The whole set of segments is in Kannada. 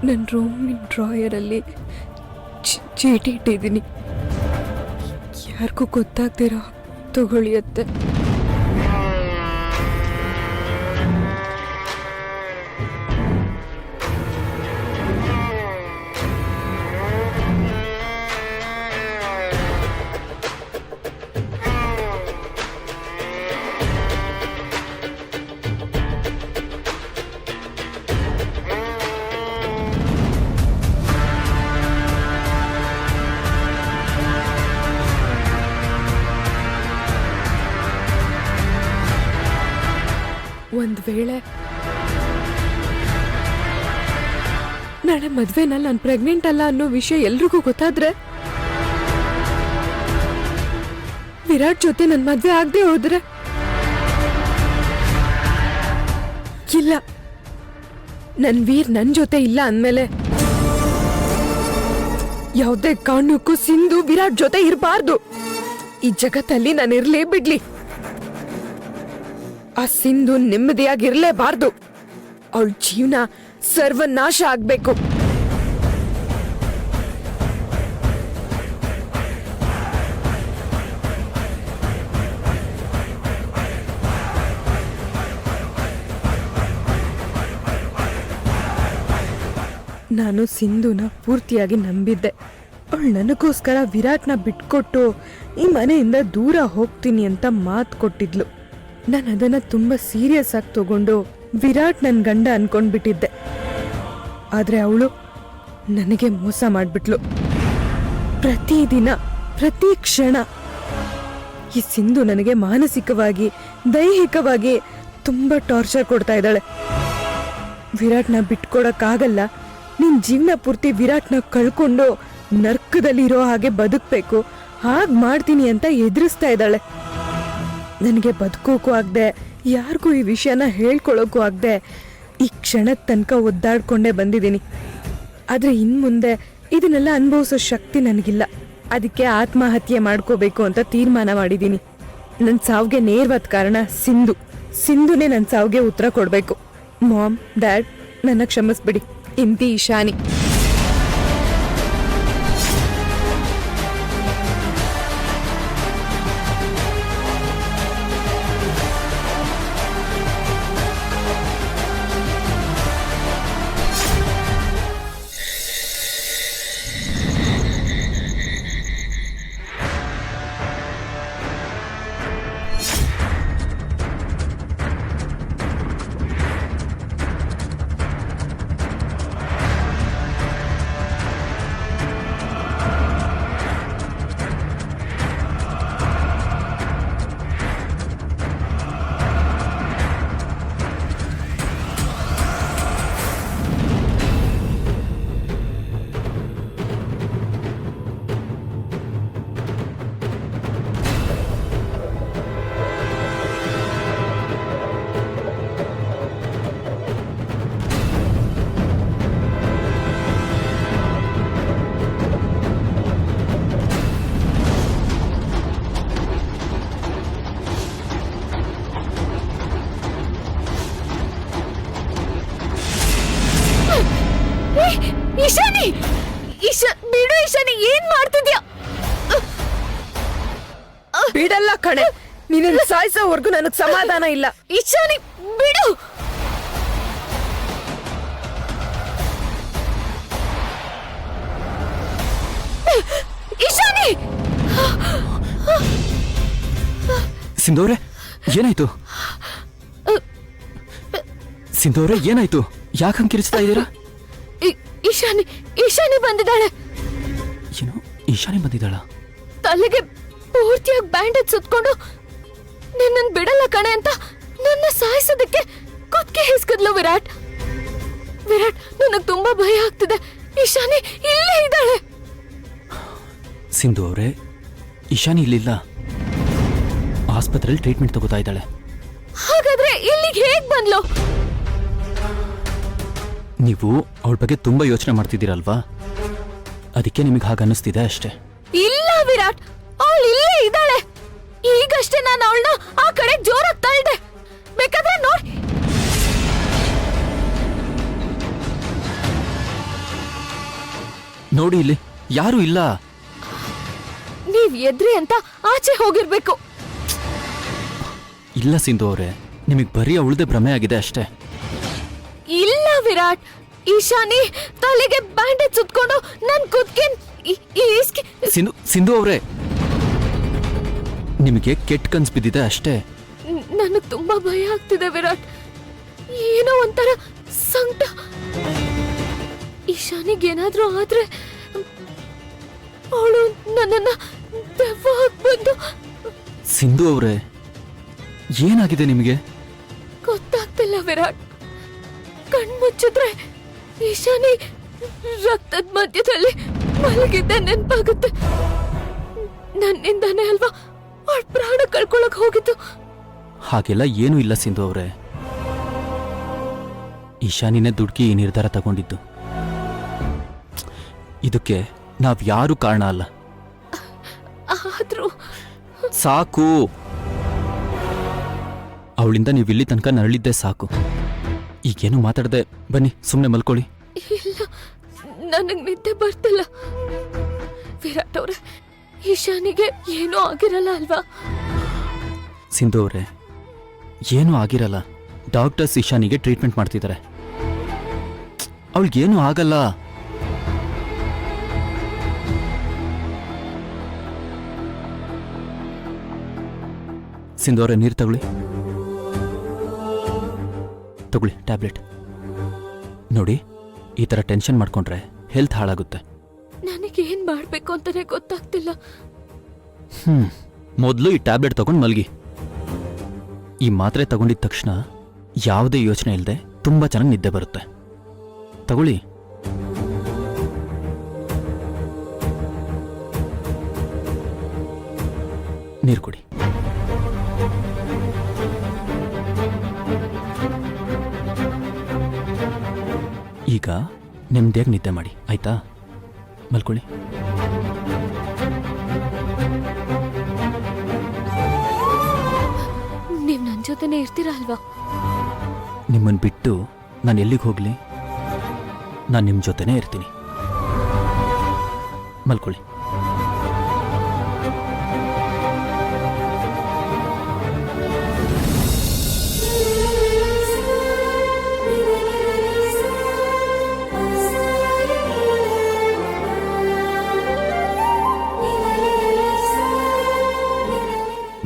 ನನ್ನ ರೂಮಿನ ಡ್ರಾಯರಲ್ಲಿ ಚೀಟಿ ಇಟ್ಟಿದ್ದೀನಿ. ಯಾರಿಗೂ ಗೊತ್ತಾಗ್ದಿರೋ ತಗೊಳ್ಳಿ ಅತ್ತೆ. ಒಂದು ವೇಳೆ ನಾಳೆ ಮದ್ವೆನಲ್ಲಿ ನಾನು ಪ್ರೆಗ್ನೆಂಟ್ ಅಲ್ಲ ಅನ್ನೋ ವಿಷಯ ಎಲ್ರಿಗೂ ಗೊತ್ತಾದ್ರೆ, ವಿರಾಟ್ ಜೊತೆ ನನ್ನ ಮದ್ವೆ ಆಗದೆ ಹೋದ್ರೆ, ಇಲ್ಲ ನನ್ ವೀರ್ ನನ್ ಜೊತೆ ಇಲ್ಲ ಅಂದ್ಮೇಲೆ ಯಾವುದೇ ಕಾರಣಕ್ಕೂ ಸಿಂಧು ವಿರಾಟ್ ಜೊತೆ ಇರಬಾರ್ದು. ಈ ಜಗತ್ತಲ್ಲಿ ನಾನು ಇರ್ಲೇ ಬಿಡ್ಲಿ. ಆ ಸಿಂಧು ನೆಮ್ಮದಿಯಾಗಿರ್ಲೇಬಾರ್ದು. ಅವಳ ಜೀವನ ಸರ್ವನಾಶ ಆಗ್ಬೇಕು. ನಾನು ಸಿಂಧುನ ಪೂರ್ತಿಯಾಗಿ ನಂಬಿದ್ದೆ. ಅವಳು ನನಗೋಸ್ಕರ ವಿರಾಟ್ನ ಬಿಟ್ಕೊಟ್ಟು ಈ ಮನೆಯಿಂದ ದೂರ ಹೋಗ್ತೀನಿ ಅಂತ ಮಾತು ಕೊಟ್ಟಿದ್ಲು. ನಾನು ಅದನ್ನ ತುಂಬಾ ಸೀರಿಯಸ್ ಆಗಿ ತಗೊಂಡು ವಿರಾಟ್ ನನ್ನ ಗಂಡ ಅನ್ಕೊಂಡ್ಬಿಟ್ಟಿದ್ದೆ. ಆದ್ರೆ ಅವಳು ನನಗೆ ಮೋಸ ಮಾಡ್ಬಿಟ್ಲು. ಪ್ರತಿದಿನ ಪ್ರತಿ ಕ್ಷಣ ಈ ಸಿಂಧು ನನಗೆ ಮಾನಸಿಕವಾಗಿ ದೈಹಿಕವಾಗಿ ತುಂಬಾ ಟಾರ್ಚರ್ ಕೊಡ್ತಾ ಇದ್ದಾಳೆ. ವಿರಾಟ್ನ ಬಿಟ್ಕೊಡಕ್ಕಾಗಲ್ಲ, ನಿನ್ ಜೀವನ ಪೂರ್ತಿ ವಿರಾಟ್ನ ಕಳ್ಕೊಂಡು ನರ್ಕದಲ್ಲಿರೋ ಹಾಗೆ ಬದುಕ್ಬೇಕು, ಹಾಗೆ ಮಾಡ್ತೀನಿ ಅಂತ ಎದುರಿಸ್ತಾ ಇದ್ದಾಳೆ. ನನಗೆ ಬದುಕೋಕ್ಕೂ ಆಗದೆ, ಯಾರಿಗೂ ಈ ವಿಷಯನ ಹೇಳ್ಕೊಳ್ಳೋಕ್ಕೂ ಆಗದೆ ಈ ಕ್ಷಣದ ತನಕ ಒದ್ದಾಡ್ಕೊಂಡೇ ಬಂದಿದ್ದೀನಿ. ಆದರೆ ಇನ್ಮುಂದೆ ಇದನ್ನೆಲ್ಲ ಅನುಭವಿಸೋ ಶಕ್ತಿ ನನಗಿಲ್ಲ. ಅದಕ್ಕೆ ಆತ್ಮಹತ್ಯೆ ಮಾಡ್ಕೋಬೇಕು ಅಂತ ತೀರ್ಮಾನ ಮಾಡಿದ್ದೀನಿ. ನನ್ನ ಸಾವಿಗೆ ನೇರವಾದ ಕಾರಣ ಸಿಂಧುನೇ ನನ್ನ ಸಾವಿಗೆ ಉತ್ತರ ಕೊಡಬೇಕು. ಮಾಮ್, ಡ್ಯಾಡ್, ನನ್ನ ಕ್ಷಮಿಸ್ಬಿಡಿ. ಇಂತಿ ಇಶಾನಿ. ಇಶಾನಿ, ಬಿಡು ಇಶಾನಿ, ಏನ್ ಮಾಡ್ತಿದ್ಯಾ? ಬಿಡಲ್ಲ ಕಣೆ, ನೀನು ಸಾಯಿಸೋವರೆಗೂ ನನಗ್ ಸಮಾಧಾನ ಇಲ್ಲ. ಇಶಾನಿ ಬಿಡು. ಇಶಾನಿ! ಸಿಂಧೂರೆ, ಏನಾಯ್ತು? ಸಿಂಧೂರೆ, ಏನಾಯ್ತು? ಯಾಕೆ ಹಂಗೆ ಕಿರಿಸ್ತಾ ಇದ್ದೀರಾ? ಈಶಾನಿ ಬಂದಿದ್ದಾಳೆ. ಏನು, ಈಶಾನಿ ಬಂದಿದ್ದಾಳ? ತಲೆಗೆ ಪೂರ್ತಿಯಾಗಿ ಬ್ಯಾಂಡೇಜ್ ಸುತ್ಕೊಂಡು ನಿನ್ನನ್ನು ಬಿಡಲ್ಲ ಕಣೆ ಅಂತ ನನ್ನ ಸಾಯಿಸೋದಕ್ಕೆ ಕುತ್ತಿಗೆ ಹಿಸ್ಕದ್ಲು ವಿರಾಟ್. ನನಗ್ ತುಂಬಾ ಭಯ ಆಗ್ತಿದೆ. ಈಶಾನಿ ಇಲ್ಲೇ ಇದ್ದಾಳೆ. ಸಿಂಧು ಅವರೇ, ಈಶಾನಿ ಇಲ್ಲಿಲ್ಲ, ಆಸ್ಪತ್ರೆಯಲ್ಲಿ ಟ್ರೀಟ್ಮೆಂಟ್ ತಗೋತಾ ಇದ್ದಾಳೆ. ಹಾಗಾದ್ರೆ ಇಲ್ಲಿಗೆ ಹೇಗ್ ಬಂದ್ಲು? ನೀವು ಅವಳ ಬಗ್ಗೆ ತುಂಬಾ ಯೋಚನೆ ಮಾಡ್ತಿದ್ದೀರಲ್ವಾ, ಅದಕ್ಕೆ ನಿಮಗೆ ಹಾಗೆ ಅನ್ನಿಸ್ತಿದೆ ಅಷ್ಟೇ. ಇಲ್ಲ ವಿರಾಟ್, ಅವಳು ಇಲ್ಲೇ ಇದ್ದಾಳೆ. ಈಗಷ್ಟೇ ನಾನು ಅವಳನ್ನ ಆ ಕಡೆ ಜೋರಾಗಿ ತಳ್ಳಿದೆ. ಬೇಕಾದ್ರೆ ನೋಡಿ. ನೋಡಿ ಇಲ್ಲಿ ಯಾರೂ ಇಲ್ಲ. ನೀವ್ ಎದ್ರಿ ಅಂತ ಆಚೆ ಹೋಗಿರ್ಬೇಕು. ಇಲ್ಲ ಸಿಂಧು ಅವರೇ, ನಿಮಗೆ ಬರೀ ಅವಳದೇ ಭ್ರಮೆ ಆಗಿದೆ ಅಷ್ಟೇ. ಇಲ್ಲ ವಿರಾಟ್, ಈಶಾನಿ ತಲೆಗೆ ಬ್ಯಾಂಡೇಜ್ ಸುತ್ಕೊಂಡು ನನ್ ಕುದ್ಕಿನ್ ಸಿಂಧು ಅವರೇ, ನಿಮಗೆ ಕೆಟ್ಟ ಕನ್ಸ್ ಬಿದ್ದಿದೆ ಅಷ್ಟೇ. ನನಗ್ ತುಂಬಾ ಭಯ ಆಗ್ತಿದೆ ವಿರಾಟ್. ಏನೋ ಒಂಥರ ಸಂಕಟ. ಈಶಾನಿಗೇನಾದ್ರೂ ಆದ್ರೆ ಅವಳು ನನ್ನನ್ನ ದೆವ್ವಾಗಿ ಬಂದು. ಸಿಂಧು ಅವರೇ, ಏನಾಗಿದೆ ನಿಮಗೆ? ಗೊತ್ತಾಗ್ತಿಲ್ಲ ವಿರಾಟ್. ಕಣ್ಮುಚ್ಚಿದ್ರೆ ಈಶಾನಿ ರಕ್ತದ ಮಧ್ಯದಲ್ಲಿ ಮಲಗಿದ್ದೆ ನೆನ್ಪಾಗುತ್ತೆ. ನನ್ನಿಂದಾನೇ ಅಲ್ವಾ ಅವಳ ಪ್ರಾಣ ಕಳ್ಕೊಳಕ್ ಹೋಗಿದ್ದು. ಹಾಗೆಲ್ಲ ಏನೂ ಇಲ್ಲ ಸಿಂಧು ಅವರೇ. ಈಶಾನಿನೇ ದುಡ್ಕಿ ಈ ನಿರ್ಧಾರ ತಗೊಂಡಿದ್ದು. ಇದಕ್ಕೆ ನಾವ್ ಯಾರು ಕಾರಣ ಅಲ್ಲ. ಆದ್ರೂ ಸಾಕು, ಅವಳಿಂದ ನೀವು ಇಲ್ಲಿ ತನಕ ನರಳಿದ್ದೆ ಸಾಕು. ಈಗೇನು ಮಾತಾಡದೆ ಬನ್ನಿ, ಸುಮ್ಮನೆ ಮಲ್ಕೊಳ್ಳಿ. ಇಲ್ಲ, ನನಗ್ ನಿದ್ದೆ ಬರ್ತಿಲ್ಲ. ವಿರಾಟ್ ಅವ್ರೆ, ಈಶಾನಿಗೆ ಏನೂ ಆಗಿರಲ್ಲ ಅಲ್ವಾ? ಸಿಂಧು ಅವರೇ, ಏನೂ ಆಗಿರಲ್ಲ. ಡಾಕ್ಟರ್ಸ್ ಈಶಾನಿಗೆ ಟ್ರೀಟ್ಮೆಂಟ್ ಮಾಡ್ತಿದ್ದಾರೆ. ಅವಳಿಗೇನೂ ಆಗಲ್ಲ. ಸಿಂಧು ಅವರೇ, ನೀರು ತಗೊಳ್ಳಿ ಟ್ಯಾಬ್ಲೆಟ್. ನೋಡಿ, ಈ ಥರ ಟೆನ್ಷನ್ ಮಾಡ್ಕೊಂಡ್ರೆ ಹೆಲ್ತ್ ಹಾಳಾಗುತ್ತೆ. ನನಗೇನ್ ಮಾಡ್ಬೇಕು ಅಂತಾನೆ ಗೊತ್ತಾಗ್ತಿಲ್ಲ. ಮೊದಲು ಈ ಟ್ಯಾಬ್ಲೆಟ್ ತಗೊಂಡು ಮಲ್ಗಿ. ಈ ಮಾತ್ರೆ ತಗೊಂಡಿದ ತಕ್ಷಣ ಯಾವುದೇ ಯೋಚನೆ ಇಲ್ಲದೆ ತುಂಬಾ ಚೆನ್ನಾಗಿ ನಿದ್ದೆ ಬರುತ್ತೆ. ತಗೊಳ್ಳಿ. ನೀರು ಕುಡಿ. ಈಗ ನೆಮ್ಮದಿಯಾಗಿ ನಿದ್ದೆ ಮಾಡಿ, ಆಯ್ತಾ? ಮಲ್ಕೊಳ್ಳಿ. ನೀವ್ ನನ್ ಜೊತೆನೆ ಇರ್ತೀರಾ ಅಲ್ವಾ? ನಿಮ್ಮನ್ನು ಬಿಟ್ಟು ನಾನು ಎಲ್ಲಿಗೆ ಹೋಗ್ಲಿ? ನಾನು ನಿಮ್ಮ ಜೊತೆನೇ ಇರ್ತೀನಿ. ಮಲ್ಕೊಳ್ಳಿ.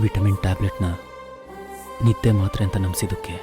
ವಿಟಮಿನ್ ಟ್ಯಾಬ್ಲೆಟ್ನ ನಿದ್ದೆ ಮಾತ್ರೆ ಅಂತ ನಂಬಿಸಿದ್ದಕ್ಕೆ